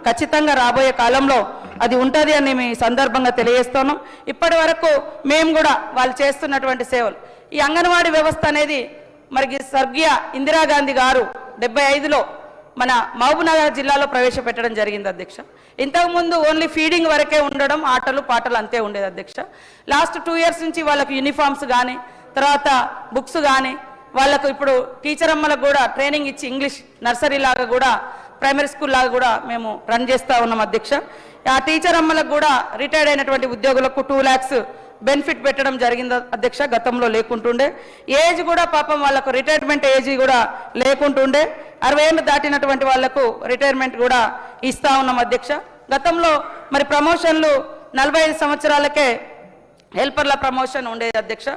ఖచ్చితంగా రాబోయే కాలంలో అది ఉంటుంది అని మీ సందర్భంగా తెలియజేస్తున్నాం. ఇప్పటి వరకు మేము కూడా వాళ్ళు చేస్తున్నటువంటి సేవలు, ఈ అంగన్వాడీ వ్యవస్థ అనేది మరి స్వర్గీయ ఇందిరాగాంధీ గారు 75లో మన మహబూబ్నగర్ జిల్లాలో ప్రవేశపెట్టడం జరిగింది అధ్యక్ష. ఇంతకుముందు ఓన్లీ ఫీడింగ్ వరకే ఉండడం, ఆటలు పాటలు అంతే ఉండేది అధ్యక్ష. లాస్ట్ 2 ఇయర్స్ నుంచి వాళ్ళకు యూనిఫామ్స్ కానీ, తర్వాత బుక్స్ కానీ, వాళ్ళకు ఇప్పుడు టీచర్ అమ్మలకు కూడా ట్రైనింగ్ ఇచ్చి ఇంగ్లీష్ నర్సరీ లాగా కూడా, ప్రైమరీ స్కూల్ లాగా కూడా మేము రన్ చేస్తూ ఉన్నాం అధ్యక్ష. ఆ టీచర్ అమ్మలకు కూడా రిటైర్డ్ అయినటువంటి ఉద్యోగులకు 2 lakhs బెనిఫిట్ పెట్టడం జరిగింది అధ్యక్ష. గతంలో లేకుంటుండే. ఏజ్ కూడా పాపం వాళ్ళకు రిటైర్మెంట్ ఏజ్ కూడా లేకుంటుండే. 60 ఏళ్ళు దాటినటువంటి వాళ్లకు రిటైర్మెంట్ కూడా ఇస్తా ఉన్నాం అధ్యక్ష. గతంలో మరి ప్రమోషన్లు 45 సంవత్సరాలకే హెల్పర్ల ప్రమోషన్ ఉండేది అధ్యక్ష.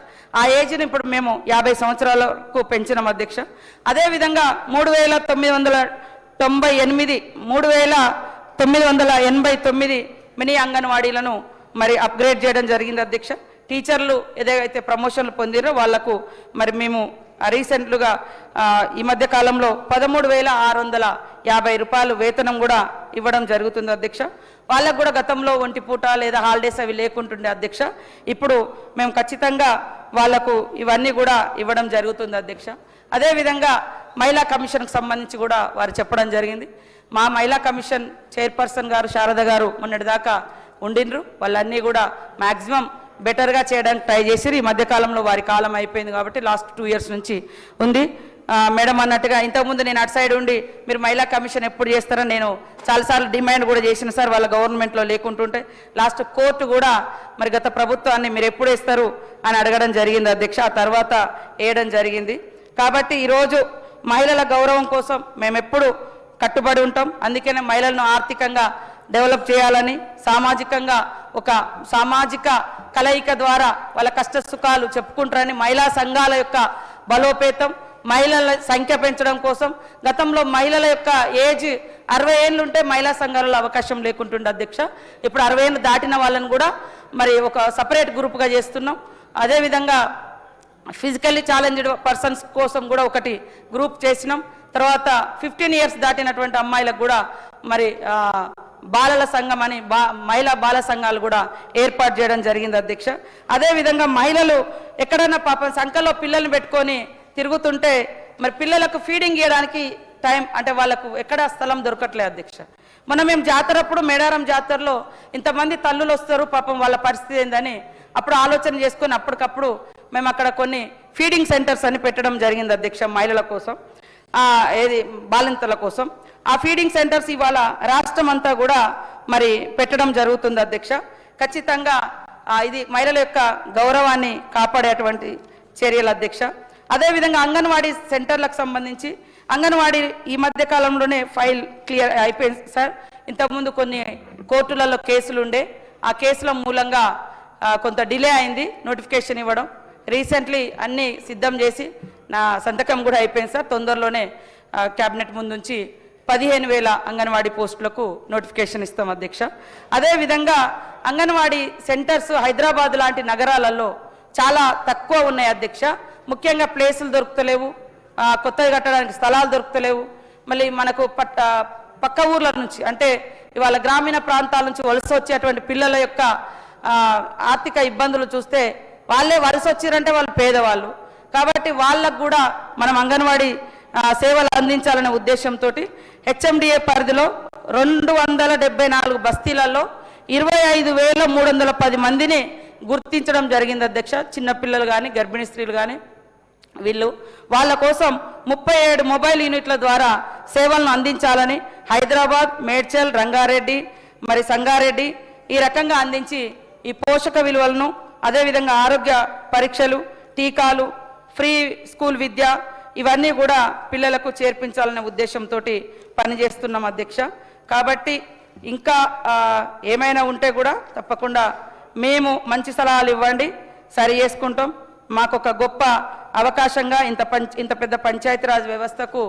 ఆ ఏజ్ని ఇప్పుడు మేము 50 సంవత్సరాలకు పెంచినాం అధ్యక్ష. అదేవిధంగా 3989 మినీ అంగన్వాడీలను మరి అప్గ్రేడ్ చేయడం జరిగింది అధ్యక్ష. టీచర్లు ఏదైతే ప్రమోషన్లు పొందిరో వాళ్లకు మరి మేము రీసెంట్లుగా ఈ మధ్య కాలంలో 13,650 రూపాయలు వేతనం కూడా ఇవ్వడం జరుగుతుంది అధ్యక్ష. వాళ్ళకు కూడా గతంలో ఒంటి పూట లేదా హాలిడేస్ అవి లేకుంటుండే అధ్యక్ష. ఇప్పుడు మేము ఖచ్చితంగా వాళ్లకు ఇవన్నీ కూడా ఇవ్వడం జరుగుతుంది అధ్యక్ష. అదేవిధంగా మహిళా కమిషన్కు సంబంధించి కూడా వారు చెప్పడం జరిగింది. మా మహిళా కమిషన్ చైర్పర్సన్ గారు శారద గారు మొన్నటిదాకా ఉండినరు. వాళ్ళన్నీ కూడా మ్యాక్సిమం బెటర్గా చేయడానికి ట్రై చేసి ఈ మధ్యకాలంలో వారి కాలం అయిపోయింది కాబట్టి లాస్ట్ 2 ఇయర్స్ నుంచి ఉంది. మేడం అన్నట్టుగా ఇంతకుముందు నేను అటు సైడ్ ఉండి మీరు మహిళా కమిషన్ ఎప్పుడు చేస్తారని నేను చాలాసార్లు డిమాండ్ కూడా చేసిన సార్, వాళ్ళ గవర్నమెంట్లో లేకుంటుంటే లాస్ట్ కోర్టు కూడా మరి గత ప్రభుత్వాన్ని మీరు ఎప్పుడు వేస్తారు అని అడగడం జరిగింది అధ్యక్ష. ఆ తర్వాత వేయడం జరిగింది. కాబట్టి ఈరోజు మహిళల గౌరవం కోసం మేము ఎప్పుడు కట్టుబడి ఉంటాం. అందుకనే మహిళలను ఆర్థికంగా డెవలప్ చేయాలని, సామాజికంగా ఒక సామాజిక కలయిక ద్వారా వాళ్ళ కష్ట సుఖాలు చెప్పుకుంటారని, మహిళా సంఘాల యొక్క బలోపేతం, మహిళల సంఖ్య పెంచడం కోసం గతంలో మహిళల యొక్క ఏజ్ 60 ఏళ్ళు ఉంటే మహిళా సంఘాలలో అవకాశం లేకుంటుండే అధ్యక్ష. ఇప్పుడు 60 ఏళ్ళు దాటిన వాళ్ళని కూడా మరి ఒక సపరేట్ గ్రూప్గా చేస్తున్నాం. అదేవిధంగా ఫిజికల్లీ ఛాలెంజ్డ్ పర్సన్స్ కోసం కూడా ఒకటి గ్రూప్ చేసినాం. తర్వాత 15 ఇయర్స్ దాటినటువంటి అమ్మాయిలకు కూడా మరి బాలల సంఘం అని మహిళా బాల సంఘాలు కూడా ఏర్పాటు చేయడం జరిగింది అధ్యక్ష. అదేవిధంగా మహిళలు ఎక్కడైనా పాపం సంఖ్యలో పిల్లల్ని పెట్టుకొని తిరుగుతుంటే మరి పిల్లలకు ఫీడింగ్ చేయడానికి టైం అంటే వాళ్ళకు ఎక్కడ స్థలం దొరకట్లేదు అధ్యక్ష. మేము జాతరప్పుడు మేడారం జాతరలో ఇంతమంది తల్లులు వస్తారు, పాపం వాళ్ళ పరిస్థితి ఏందని అప్పుడు ఆలోచన చేసుకొని అప్పటికప్పుడు మేము అక్కడ కొన్ని ఫీడింగ్ సెంటర్స్ అని పెట్టడం జరిగింది అధ్యక్ష, మహిళల కోసం, ఏది బాలింతల కోసం. ఆ ఫీడింగ్ సెంటర్స్ ఇవాళ రాష్ట్రం అంతా కూడా మరి పెట్టడం జరుగుతుంది అధ్యక్ష. ఖచ్చితంగా ఇది మహిళల యొక్క గౌరవాన్ని కాపాడేటువంటి చర్యలు అధ్యక్ష. అదేవిధంగా అంగన్వాడీ సెంటర్లకు సంబంధించి అంగన్వాడీ ఈ మధ్య కాలంలోనే ఫైల్ క్లియర్ అయిపోయింది సార్. ఇంతకుముందు కొన్ని కోర్టులలో కేసులు ఉండే, ఆ కేసుల మూలంగా కొంత డిలే అయింది నోటిఫికేషన్ ఇవ్వడం. రీసెంట్లీ అన్నీ సిద్ధం చేసి నా సంతకం కూడా అయిపోయింది సార్. తొందరలోనే క్యాబినెట్ ముందుంచి 15,000 అంగన్వాడీ పోస్టులకు నోటిఫికేషన్ ఇస్తాం అధ్యక్ష. అదేవిధంగా అంగన్వాడీ సెంటర్స్ హైదరాబాద్ లాంటి నగరాలలో చాలా తక్కువ ఉన్నాయి అధ్యక్ష. ముఖ్యంగా ప్లేసులు దొరుకుతలేవు, కొత్తగా కట్టడానికి స్థలాలు దొరుకుతలేవు. మళ్ళీ మనకు పక్క ఊర్ల నుంచి అంటే ఇవాళ గ్రామీణ ప్రాంతాల నుంచి వలస వచ్చేటువంటి పిల్లల యొక్క ఆర్థిక ఇబ్బందులు చూస్తే వాళ్ళే వలస వచ్చారంటే వాళ్ళు పేదవాళ్ళు కాబట్టి వాళ్ళకు కూడా మనం అంగన్వాడీ సేవలు అందించాలనే ఉద్దేశంతో హెచ్ఎండిఏ పరిధిలో 274 బస్తీలలో 25,310 మందిని గుర్తించడం జరిగింది అధ్యక్ష. చిన్నపిల్లలు కానీ గర్భిణీ స్త్రీలు కానీ వాళ్ళ కోసం 37 మొబైల్ యూనిట్ల ద్వారా సేవలను అందించాలని హైదరాబాద్, మేడ్చల్, రంగారెడ్డి, మరి సంగారెడ్డి ఈ రకంగా అందించి ఈ పోషక విలువలను, అదేవిధంగా ఆరోగ్య పరీక్షలు, టీకాలు, ఫ్రీ స్కూల్ విద్య ఇవన్నీ కూడా పిల్లలకు చేర్పించాలనే ఉద్దేశంతో పనిచేస్తున్నాం అధ్యక్ష. కాబట్టి ఇంకా ఏమైనా ఉంటే కూడా తప్పకుండా మేము మంచి సలహాలు ఇవ్వండి, సరి చేసుకుంటాం. మాకు ఒక గొప్ప అవకాశంగా ఇంత పెద్ద పంచాయతీరాజ్ వ్యవస్థకు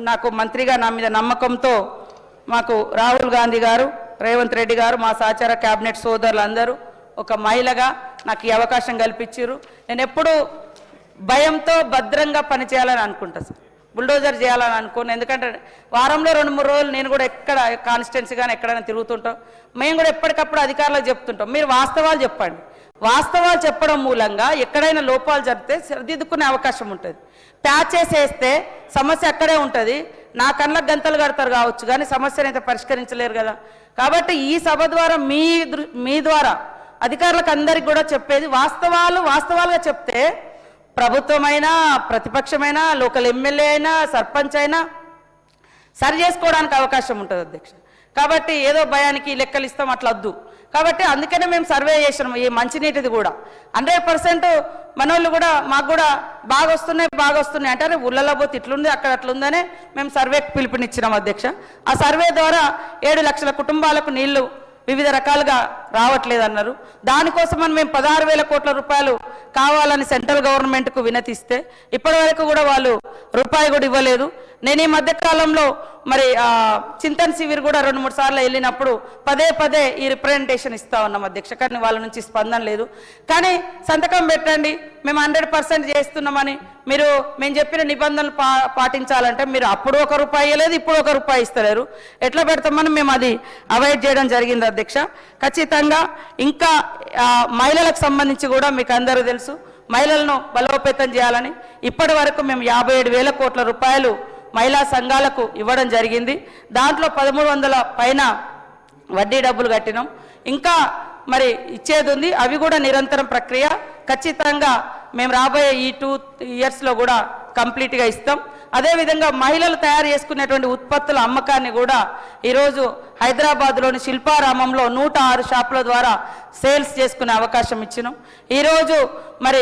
నాకు మంత్రిగా నా మీద నమ్మకంతో మాకు రాహుల్ గాంధీ గారు, రేవంత్ రెడ్డి గారు, మా సహచార క్యాబినెట్ సోదరులందరూ ఒక మహిళగా నాకు ఈ అవకాశం కల్పించారు. నేను ఎప్పుడు భయంతో భద్రంగా పనిచేయాలని అనుకుంటా సార్. బుల్డోజర్ చేయాలని అనుకోను. ఎందుకంటే వారంలో 2-3 రోజులు నేను కూడా ఎక్కడ కాన్స్టిట్యున్సీ కానీ ఎక్కడైనా తిరుగుతుంటాం. మేము కూడా ఎప్పటికప్పుడు అధికారులకు చెప్తుంటాం, మీరు వాస్తవాలు చెప్పండి. వాస్తవాలు చెప్పడం మూలంగా ఎక్కడైనా లోపాలు జరిగితే సరిదిద్దుకునే అవకాశం ఉంటుంది. ప్యాచ్ చేసేస్తే సమస్య అక్కడే ఉంటుంది. నా కళ్ళకు గంతలు కడతారు కావచ్చు కానీ సమస్యను అయితే పరిష్కరించలేరు కదా. కాబట్టి ఈ సభ ద్వారా మీ ద్వారా అధికారులకు అందరికి కూడా చెప్పేది వాస్తవాలుగా చెప్తే ప్రభుత్వమైనా ప్రతిపక్షమైనా లోకల్ ఎమ్మెల్యే అయినా సర్పంచ్ అయినా సరి చేసుకోవడానికి అవకాశం ఉంటుంది అధ్యక్ష. కాబట్టి ఏదో భయానికి లెక్కలు ఇస్తాం అట్లా వద్దు. కాబట్టి అందుకనే మేము సర్వే చేసినాం. ఈ మంచినీటిది కూడా 100% మనోళ్ళు కూడా మాకు కూడా బాగా వస్తున్నాయి అంటే ఊళ్ళలో పోతే ఇట్లుంది అక్కడ అట్లుందనే మేము సర్వేకి పిలుపునిచ్చినాం అధ్యక్ష. ఆ సర్వే ద్వారా 7 లక్షల కుటుంబాలకు నీళ్లు వివిధ రకాలుగా రావట్లేదన్నారు. దానికోసమని మేము 16,000 కోట్ల రూపాయలు కావాలని సెంట్రల్ గవర్నమెంట్కు వినతిస్తే ఇప్పటి వరకు కూడా వాళ్ళు రూపాయి కూడా ఇవ్వలేదు. నేను ఈ మధ్యకాలంలో మరి చింతన్ శివిర్ కూడా 2-3 సార్లు వెళ్ళినప్పుడు పదే ఈ రిప్రజెంటేషన్ ఇస్తా ఉన్నాం అధ్యక్ష, కానీ వాళ్ళ నుంచి స్పందన లేదు. కానీ సంతకం పెట్టండి మేము 100% చేస్తున్నామని, మేము చెప్పిన నిబంధనలు పాటించాలంటే మీరు అప్పుడు 1 రూపాయి ఇవ్వలేదు, ఇప్పుడు 1 రూపాయి ఇస్తలేరు. ఎట్లా పెడతామని మేము అది అవాయిడ్ చేయడం జరిగింది అధ్యక్ష. ఖచ్చితంగా ఇంకా మహిళలకు సంబంధించి కూడా మీకు అందరూ తెలుసు, మహిళలను బలోపేతం చేయాలని ఇప్పటి వరకు మేము 57,000 కోట్ల రూపాయలు మహిళా సంఘాలకు ఇవ్వడం జరిగింది. దాంట్లో 1,300 పైన వడ్డీ డబ్బులు కట్టినాం. ఇంకా మరి ఇచ్చేది ఉంది, అవి కూడా నిరంతరం ప్రక్రియ. ఖచ్చితంగా మేము రాబోయే ఈ 2 ఇయర్స్లో కూడా కంప్లీట్గా ఇస్తాం. అదేవిధంగా మహిళలు తయారు చేసుకునేటువంటి ఉత్పత్తుల అమ్మకాన్ని కూడా ఈరోజు హైదరాబాద్లోని శిల్పారామంలో 106 షాపుల ద్వారా సేల్స్ చేసుకునే అవకాశం ఇచ్చినాం. ఈరోజు మరి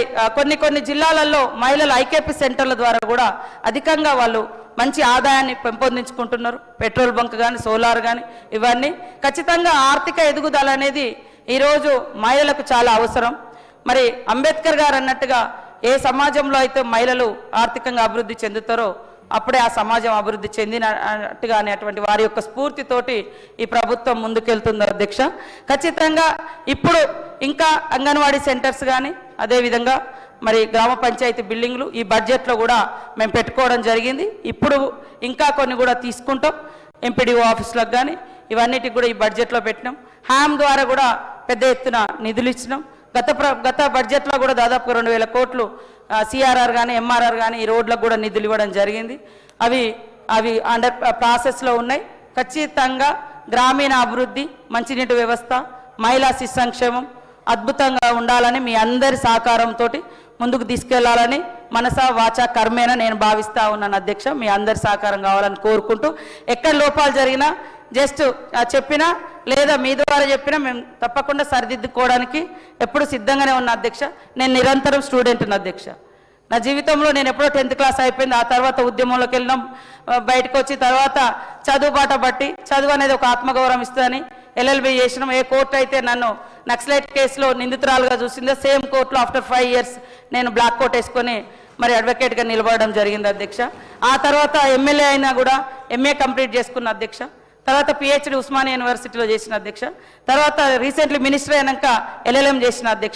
కొన్ని జిల్లాలలో మహిళల ఐకేపీ సెంటర్ల ద్వారా కూడా అధికంగా వాళ్ళు మంచి ఆదాయాన్ని పెంపొందించుకుంటున్నారు. పెట్రోల్ బంక్ కానీ సోలార్ కానీ ఇవన్నీ ఖచ్చితంగా ఆర్థిక ఎదుగుదల అనేది ఈరోజు మహిళలకు చాలా అవసరం. మరి అంబేద్కర్ గారు అన్నట్టుగా ఏ సమాజంలో అయితే మహిళలు ఆర్థికంగా అభివృద్ధి చెందుతారో అప్పుడే ఆ సమాజం అభివృద్ధి చెందినట్టుగా అనేటువంటి వారి యొక్క స్ఫూర్తితోటి ఈ ప్రభుత్వం ముందుకెళ్తుంది అధ్యక్ష. ఖచ్చితంగా ఇప్పుడు ఇంకా అంగన్వాడీ సెంటర్స్ కానీ అదేవిధంగా మరి గ్రామ పంచాయతీ బిల్డింగ్లు ఈ బడ్జెట్లో కూడా మేము పెట్టుకోవడం జరిగింది. ఇప్పుడు ఇంకా కొన్ని కూడా తీసుకుంటాం. ఎంపీడీఓ ఆఫీసులకు కానీ ఇవన్నిటికి కూడా ఈ బడ్జెట్లో పెట్టినాం. హ్యామ్ ద్వారా కూడా పెద్ద ఎత్తున నిధులు ఇచ్చినాం. గత బడ్జెట్లో కూడా దాదాపు 2,000 కోట్లు సిఆర్ఆర్ కానీ ఎంఆర్ఆర్ కానీ ఈ రోడ్లకు కూడా నిధులు ఇవ్వడం జరిగింది. అవి అండర్ ప్రాసెస్లో ఉన్నాయి. ఖచ్చితంగా గ్రామీణ అభివృద్ధి, మంచినీటి వ్యవస్థ, మహిళా శిశు సంక్షేమం అద్భుతంగా ఉండాలని మీ అందరి సహకారంతో ముందుకు తీసుకెళ్లాలని మనసా వాచా కర్మేన నేను భావిస్తా ఉన్నాను అధ్యక్ష. మీ అందరి సహకారం కావాలని కోరుకుంటూ ఎక్కడ లోపాలు జరిగినా జస్ట్ చెప్పినా లేదా మీ ద్వారా చెప్పినా మేము తప్పకుండా సరిదిద్దుకోవడానికి ఎప్పుడు సిద్ధంగానే ఉన్న అధ్యక్ష. నేను నిరంతరం స్టూడెంట్ని అధ్యక్ష. నా జీవితంలో నేను ఎప్పుడో 10th క్లాస్ అయిపోయింది. ఆ తర్వాత ఉద్యమంలోకి వెళ్ళినాం. బయటకు వచ్చి తర్వాత చదువు బాట బట్టి చదువు అనేది ఒక ఆత్మగౌరవం ఇస్తుందని LLB చేసినాం. ఏ కోర్టు అయితే నన్ను నక్సలైట్ కేసులో నిందితురాలుగా చూసిందో సేమ్ కోర్టులో ఆఫ్టర్ 5 years నేను బ్లాక్ కోట్ వేసుకొని మరి అడ్వకేట్గా నిలబడడం జరిగింది అధ్యక్ష. ఆ తర్వాత ఎమ్మెల్యే అయినా కూడా MA కంప్లీట్ చేసుకున్న అధ్యక్ష. తర్వాత PhD ఉస్మానియా యూనివర్సిటీలో చేసిన అధ్యక్ష. తర్వాత రీసెంట్లీ మినిస్టర్ అయినాక LLM చేసిన అధ్యక్ష.